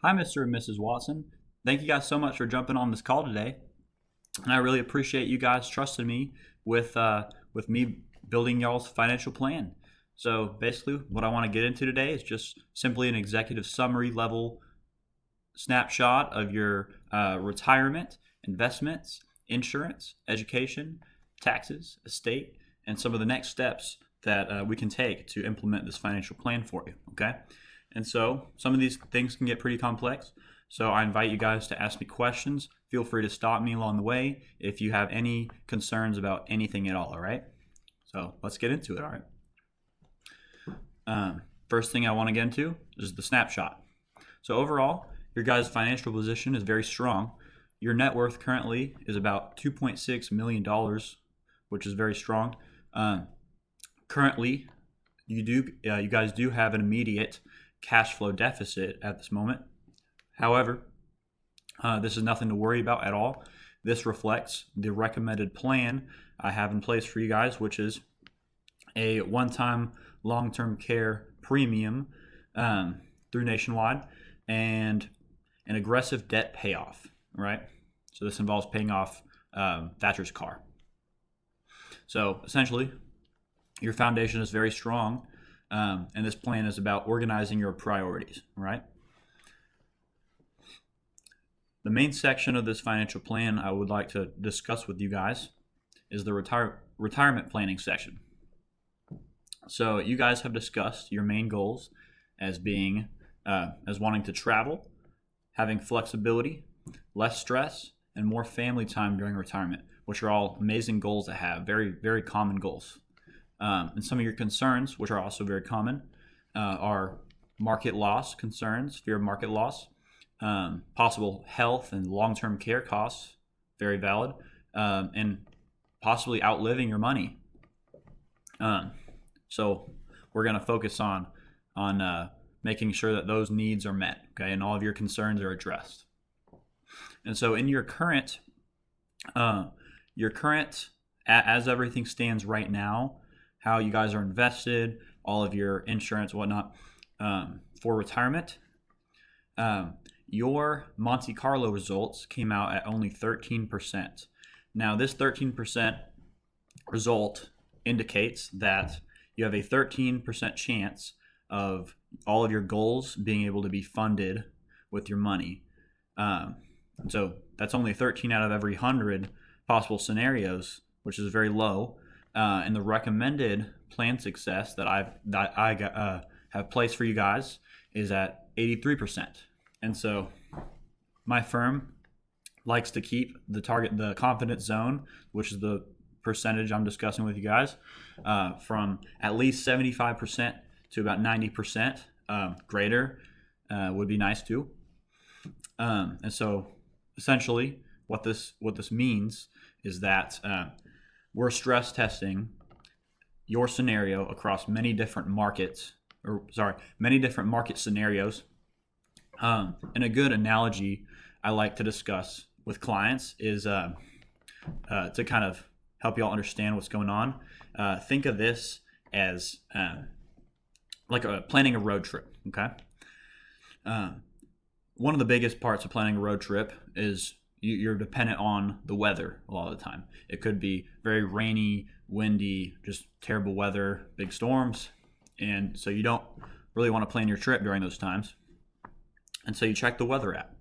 Hi, Mr. and Mrs. Watson. Thank you guys so much for jumping on this call today, and I really appreciate you guys trusting me with me building y'all's financial plan. So basically, what I want to get into today is just simply an executive summary level snapshot of your retirement, investments, insurance, education, taxes, estate, and some of the next steps that we can take to implement this financial plan for you. Okay. And so some of these things can get pretty complex. So I invite you guys to ask me questions. Feel free to stop me along the way if you have any concerns about anything at all. All right. So let's get into it. All right. First thing I want to get into is the snapshot. So overall, your guys' financial position is very strong. Your net worth currently is about $2.6 million, which is very strong. Currently, you guys do have an immediate cash flow deficit at this moment. However, this is nothing to worry about at all. This reflects the recommended plan I have in place for you guys, which is a one-time long-term care premium through Nationwide and an aggressive debt payoff, right? So this involves paying off Thatcher's car. So essentially, your foundation is very strong, and this plan is about organizing your priorities, right? The main section of this financial plan I would like to discuss with you guys is the retirement planning section. So you guys have discussed your main goals as being as wanting to travel, having flexibility, less stress, and more family time during retirement, which are all amazing goals to have, very, very common goals. And some of your concerns, which are also very common, are market loss concerns, fear of market loss, possible health and long-term care costs, very valid, and possibly outliving your money. So we're going to focus on making sure that those needs are met, okay, and all of your concerns are addressed. And so in your current, as everything stands right now, how you guys are invested, all of your insurance, whatnot, for retirement, your Monte Carlo results came out at only 13%. Now, this 13% result indicates that you have a 13% chance of all of your goals being able to be funded with your money. So that's only 13 out of every 100 possible scenarios, which is very low. And the recommended plan success that I have placed for you guys is at 83%. And so my firm likes to keep the confidence zone, which is the percentage I'm discussing with you guys, from at least 75% to about 90%. Greater would be nice too. And so essentially what this means is that we're stress testing your scenario across many different market scenarios. And a good analogy I like to discuss with clients is to kind of help y'all understand what's going on. Think of this as like planning a road trip, okay? One of the biggest parts of planning a road trip is you're dependent on the weather a lot of the time. It could be very rainy, windy, just terrible weather, big storms. And so you don't really want to plan your trip during those times. And so you check the weather app.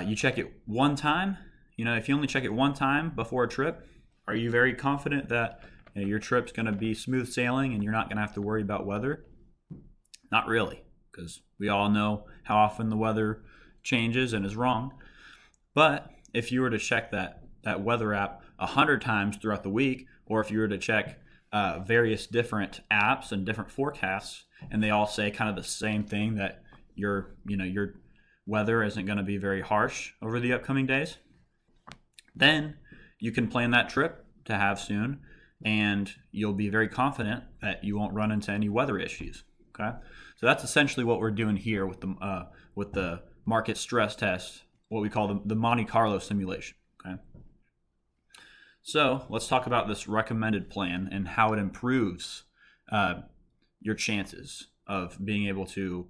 You check it one time. If you only check it one time before a trip, are you very confident that your trip's going to be smooth sailing and you're not going to have to worry about weather? Not really, because we all know how often the weather changes and is wrong. But if you were to check that weather app 100 times throughout the week, or if you were to check various different apps and different forecasts, and they all say kind of the same thing, that your weather isn't going to be very harsh over the upcoming days, then you can plan that trip to have soon, and you'll be very confident that you won't run into any weather issues. Okay, so that's essentially what we're doing here with the market stress test, what we call the Monte Carlo simulation. Okay, so let's talk about this recommended plan and how it improves your chances of being able to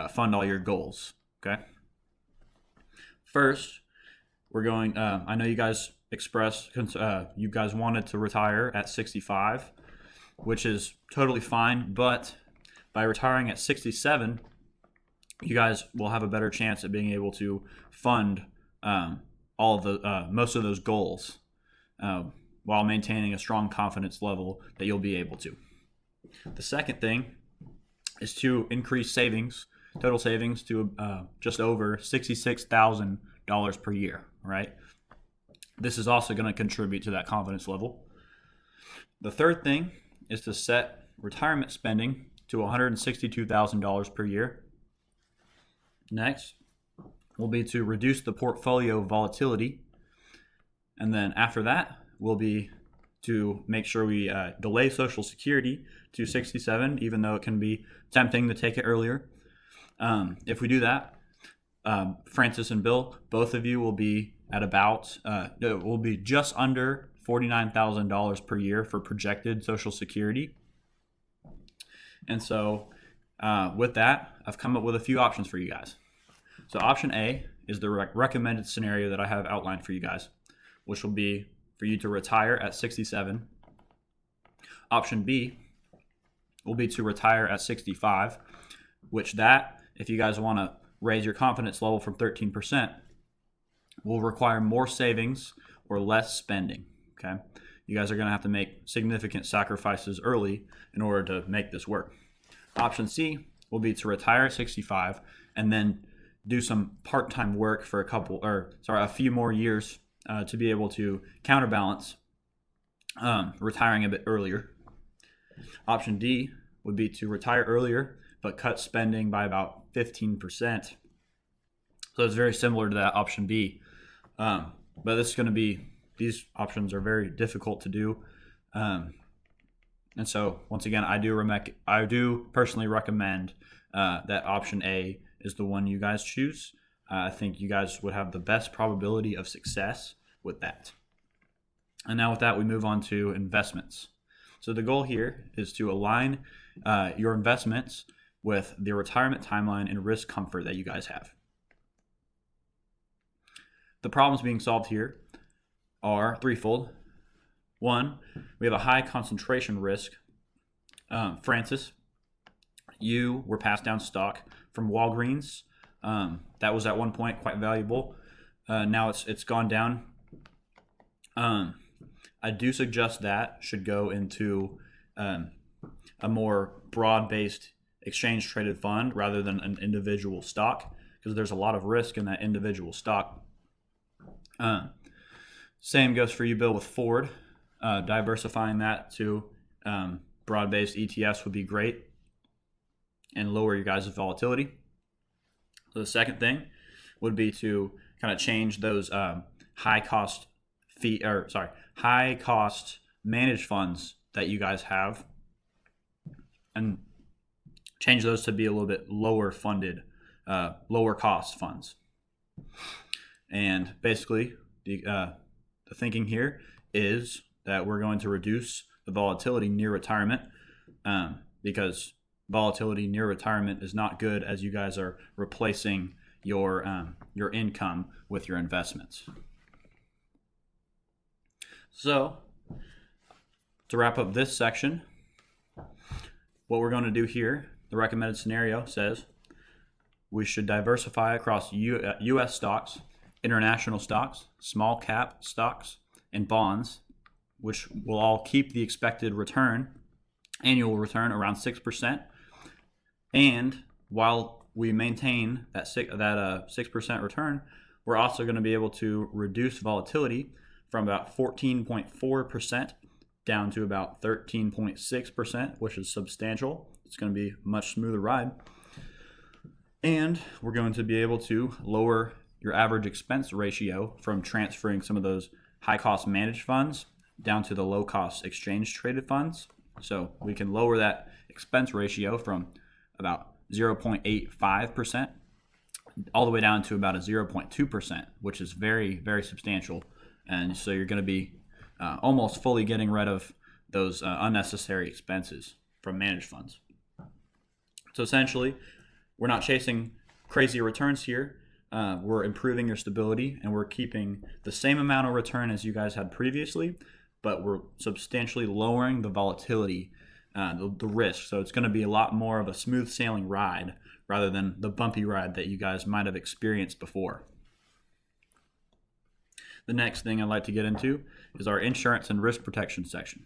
fund all your goals. Okay. First, we're going. I know you guys expressed you guys wanted to retire at 65, which is totally fine. But by retiring at 67, you guys will have a better chance at being able to fund all of the most of those goals while maintaining a strong confidence level that you'll be able to. The second thing is to increase total savings to just over $66,000 per year, right? This is also going to contribute to that confidence level. The third thing is to set retirement spending to $162,000 per year. Next will be to reduce the portfolio volatility. And then after that will be to make sure we delay Social Security to 67, even though it can be tempting to take it earlier. If we do that, Francis and Bill, both of you will be at about, will be just under $49,000 per year for projected Social Security. And so with that, I've come up with a few options for you guys. So option A is the recommended scenario that I have outlined for you guys, which will be for you to retire at 67. Option B will be to retire at 65, which if you guys want to raise your confidence level from 13%, will require more savings or less spending, okay? You guys are going to have to make significant sacrifices early in order to make this work. Option C will be to retire at 65 and then do some part-time work for a few more years to be able to counterbalance retiring a bit earlier. Option D would be to retire earlier but cut spending by about 15%. So it's very similar to that option B. But these options are very difficult to do. And so once again, I do personally recommend that option A is the one you guys choose. I think you guys would have the best probability of success with that. And now with that, we move on to investments. So the goal here is to align your investments with the retirement timeline and risk comfort that you guys have. The problems being solved here are threefold. One, we have a high concentration risk. Francis, you were passed down stock from Walgreens. That was at one point quite valuable. Now it's gone down. I do suggest that should go into a more broad-based exchange-traded fund rather than an individual stock, because there's a lot of risk in that individual stock. Same goes for you, Bill, with Ford. Diversifying that to broad-based ETFs would be great and lower your guys' volatility. So the second thing would be to kind of change those high cost managed funds that you guys have and change those to be a little bit lower funded, lower cost funds. And basically the thinking here is that we're going to reduce the volatility near retirement because volatility near retirement is not good as you guys are replacing your income with your investments. So to wrap up this section, what we're going to do here, the recommended scenario says we should diversify across U.S. stocks, international stocks, small cap stocks, and bonds, which will all keep the expected annual return around 6%. And while we maintain that 6% return, we're also going to be able to reduce volatility from about 14.4% down to about 13.6%, which is substantial. It's going to be a much smoother ride. And we're going to be able to lower your average expense ratio from transferring some of those high-cost managed funds down to the low-cost exchange-traded funds. So we can lower that expense ratio from about 0.85% all the way down to about a 0.2%, which is very, very substantial. And so you're going to be almost fully getting rid of those unnecessary expenses from managed funds. So essentially, we're not chasing crazy returns here. We're improving your stability, and we're keeping the same amount of return as you guys had previously, but we're substantially lowering the volatility, the risk. So it's going to be a lot more of a smooth sailing ride rather than the bumpy ride that you guys might have experienced before. The next thing I'd like to get into is our insurance and risk protection section.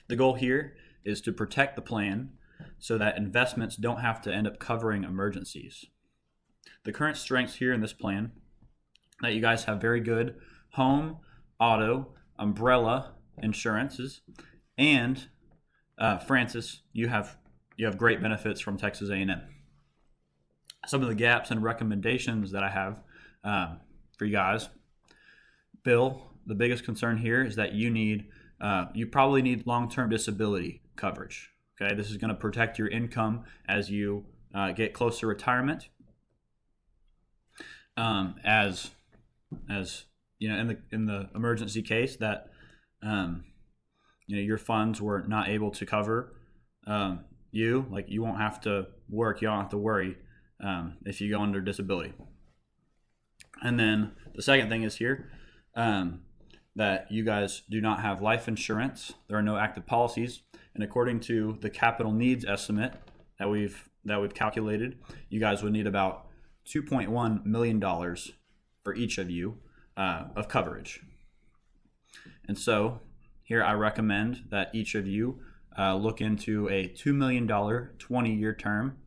The goal here is to protect the plan so that investments don't have to end up covering emergencies. The current strengths here in this plan that you guys have very good home, auto, umbrella insurances, and Francis, you have great benefits from Texas A&M. Some of the gaps and recommendations that I have for you guys. Bill, the biggest concern here is that you probably need long-term disability coverage. Okay, this is going to protect your income as you get close to retirement. As you know, in the emergency case that your funds were not able to cover you won't have to work. You don't have to worry if you go under disability. And then the second thing is here that you guys do not have life insurance. There are no active policies, and according to the capital needs estimate that we've calculated, you guys would need about $2.1 million for each of you of coverage. And so here I recommend that each of you look into a $2 million 20-year term.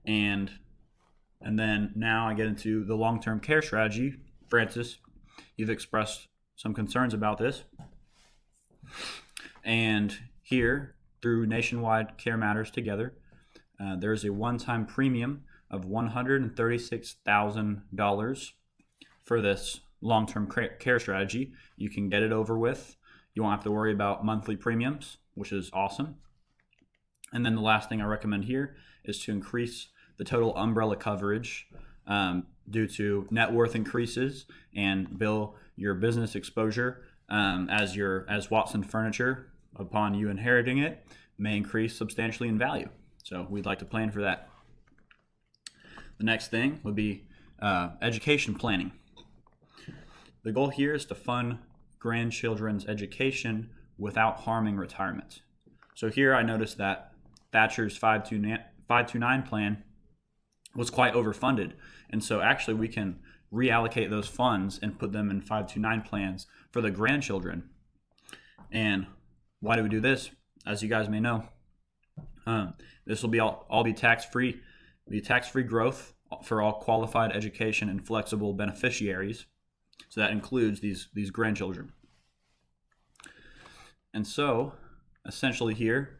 And then now I get into the long-term care strategy. Francis, you've expressed some concerns about this. And here, through Nationwide Care Matters Together, there's a one-time premium of $136,000 for this long-term care strategy. You can get it over with. You won't have to worry about monthly premiums, which is awesome. And then the last thing I recommend here is to increase the total umbrella coverage due to net worth increases, and Bill, your business exposure as Watson Furniture, upon you inheriting it, may increase substantially in value. So we'd like to plan for that. The next thing would be education planning. The goal here is to fund grandchildren's education without harming retirement. So here I noticed that Thatcher's 529 plan was quite overfunded. And so actually we can reallocate those funds and put them in 529 plans for the grandchildren. And why do we do this? As you guys may know, this will be all be tax-free. Be tax-free growth for all qualified education and flexible beneficiaries. So that includes these grandchildren. And so essentially here,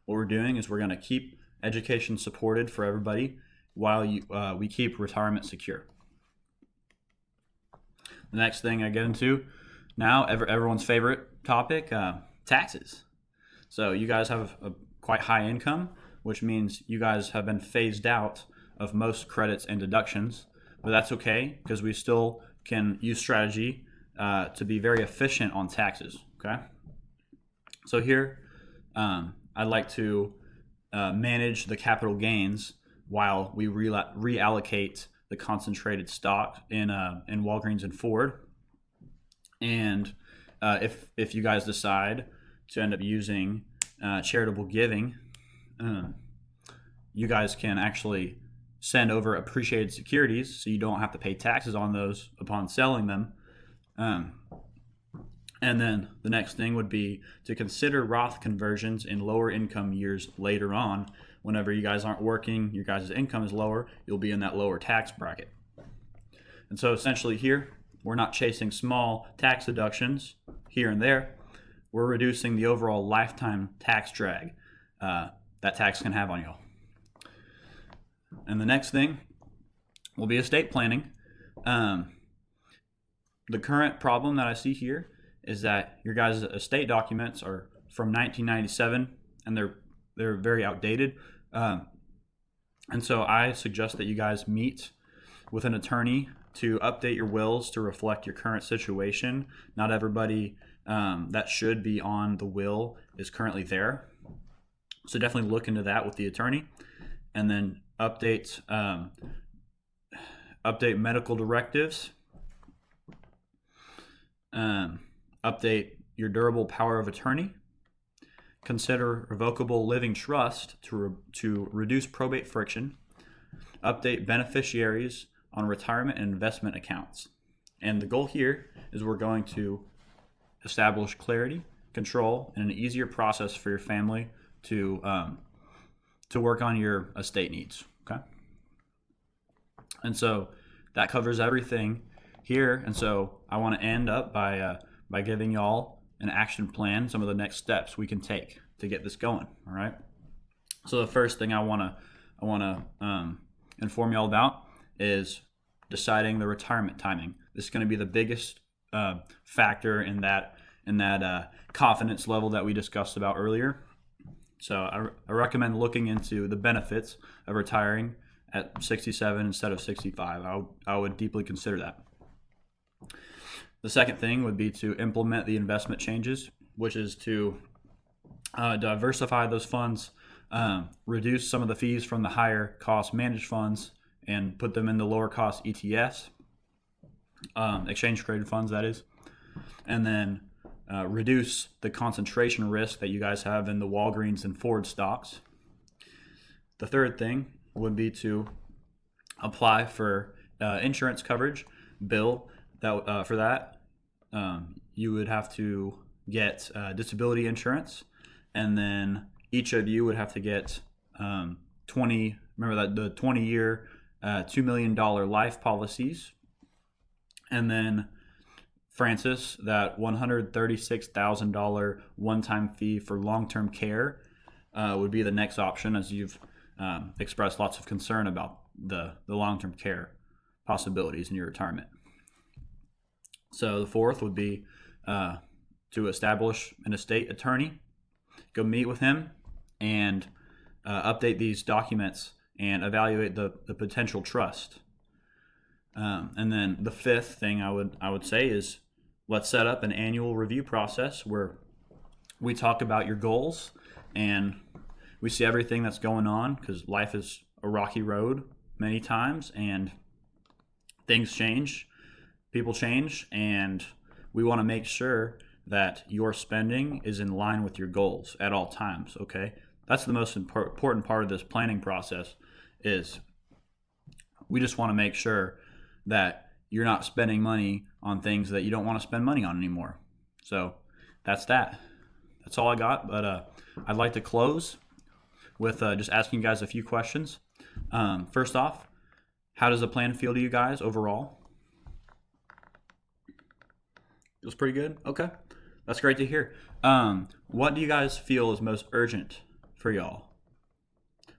what we're doing is we're going to keep education supported for everybody while we keep retirement secure. The next thing I get into now, everyone's favorite topic, taxes. So you guys have a quite high income, which means you guys have been phased out of most credits and deductions, but that's okay because we still can use strategy to be very efficient on taxes, okay? So here, I'd like to manage the capital gains while we reallocate the concentrated stock in Walgreens and Ford. And if you guys decide to end up using charitable giving, you guys can actually send over appreciated securities so you don't have to pay taxes on those upon selling them. And then the next thing would be to consider Roth conversions in lower income years later on. Whenever you guys aren't working, your guys' income is lower, you'll be in that lower tax bracket. And so essentially here, we're not chasing small tax deductions here and there. We're reducing the overall lifetime tax drag that tax can have on y'all. And the next thing will be estate planning. The current problem that I see here is that your guys' estate documents are from 1997 and they're very outdated. And so I suggest that you guys meet with an attorney to update your wills to reflect your current situation. Not everybody that should be on the will is currently there. So definitely look into that with the attorney. And then update update medical directives, update your durable power of attorney, consider revocable living trust to reduce probate friction, update beneficiaries on retirement and investment accounts. And the goal here is we're going to establish clarity, control, and an easier process for your family to work on your estate needs. Okay, and so that covers everything here. And so I want to end up by giving y'all an action plan, some of the next steps we can take to get this going. All right. So the first thing I want to inform y'all about is deciding the retirement timing. This is going to be the biggest factor in that confidence level that we discussed about earlier. So I recommend looking into the benefits of retiring at 67 instead of 65. I would deeply consider that. The second thing would be to implement the investment changes, which is to diversify those funds, reduce some of the fees from the higher cost managed funds, and put them in the lower cost ETFs, exchange traded funds, that is, and then reduce the concentration risk that you guys have in the Walgreens and Ford stocks. The third thing would be to apply for insurance coverage. Bill, that for that, you would have to get disability insurance, and then each of you would have to get 20. Remember that the 20-year, $2 million life policies, and then Francis, that $136,000 one-time fee for long-term care would be the next option, as you've expressed lots of concern about the long-term care possibilities in your retirement. So the fourth would be to establish an estate attorney, go meet with him, and update these documents and evaluate the potential trust. And then the fifth thing I would say is, let's set up an annual review process where we talk about your goals and we see everything that's going on, because life is a rocky road many times and things change, people change, and we want to make sure that your spending is in line with your goals at all times, okay? That's the most important part of this planning process, is we just want to make sure that you're not spending money on things that you don't want to spend money on anymore. So that's that. That's all I got. But I'd like to close with just asking you guys a few questions. First off, how does the plan feel to you guys overall? Feels pretty good? Okay. That's great to hear. What do you guys feel is most urgent for y'all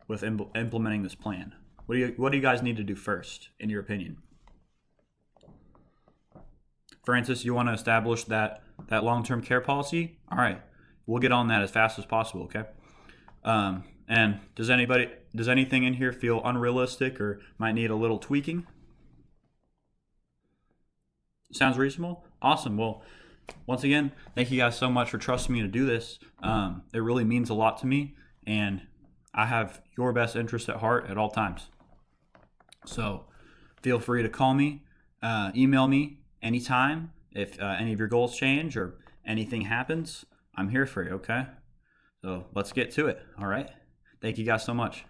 with implementing this plan? What do you guys need to do first, in your opinion? Francis, you want to establish that long-term care policy? All right, we'll get on that as fast as possible, okay? And does anything in here feel unrealistic or might need a little tweaking? Sounds reasonable? Awesome. Well, once again, thank you guys so much for trusting me to do this. It really means a lot to me, and I have your best interest at heart at all times. So feel free to call me, email me anytime if any of your goals change or anything happens. I'm here for you, okay? So let's get to it, all right? Thank you guys so much.